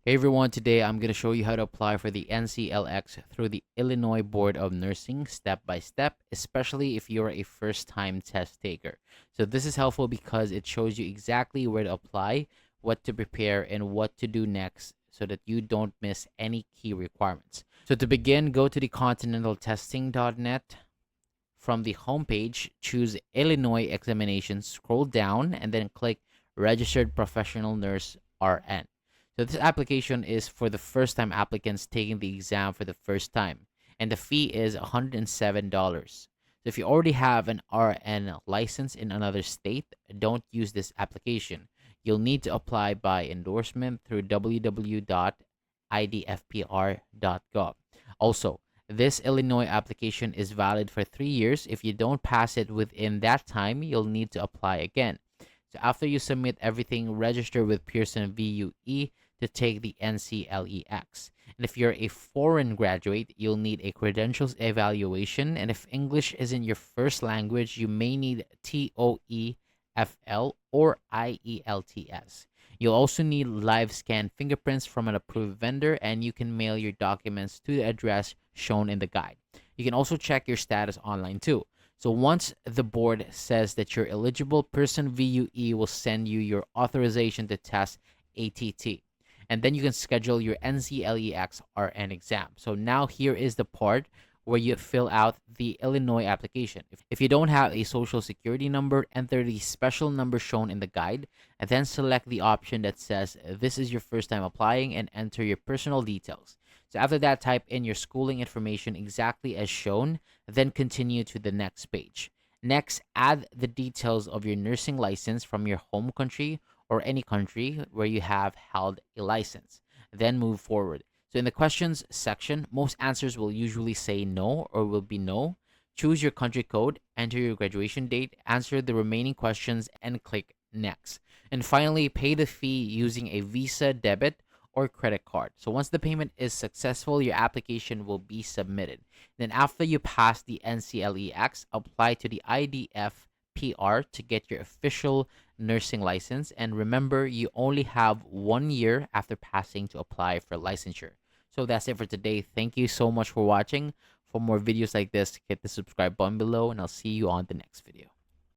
Hey everyone, today I'm going to show you how to apply for the NCLEX through the Illinois Board of Nursing step by step, especially if you're a first-time test taker. So this is helpful because it shows you exactly where to apply, what to prepare, and what to do next so that you don't miss any key requirements. So to begin, go to the continentaltesting.net. From the homepage, choose Illinois Examinations, scroll down, and then click Registered Professional Nurse RN. So this application is for the first-time applicants taking the exam for the first time, and the fee is $107. So if you already have an RN license in another state, don't use this application. You'll need to apply by endorsement through www.idfpr.gov. Also, this Illinois application is valid for 3 years. If you don't pass it within that time, you'll need to apply again. So after you submit everything, register with Pearson VUE to take the NCLEX. And if you're a foreign graduate, you'll need a credentials evaluation. And if English isn't your first language, you may need TOEFL or IELTS. You'll also need live scan fingerprints from an approved vendor, and you can mail your documents to the address shown in the guide. You can also check your status online too. So once the board says that you're eligible, Pearson VUE will send you your authorization to test ATT. And then you can schedule your NCLEX-RN exam. So now here is the part where you fill out the Illinois application. If you don't have a social security number, enter the special number shown in the guide, and then select the option that says this is your first time applying and enter your personal details. So after that, type in your schooling information exactly as shown, then continue to the next page. Next, add the details of your nursing license from your home country or any country where you have held a license. Then move forward. So in the questions section, most answers will usually say no or will be no. Choose your country code, enter your graduation date, answer the remaining questions, and click next. And finally, pay the fee using a Visa, debit, or credit card. So once the payment is successful, your application will be submitted. Then after you pass the NCLEX, apply to the IDFPR to get your official nursing license. And remember, you only have 1 year after passing to apply for licensure. So that's it for today. Thank you so much for watching. For more videos like this, hit the subscribe button below, and I'll see you on the next video.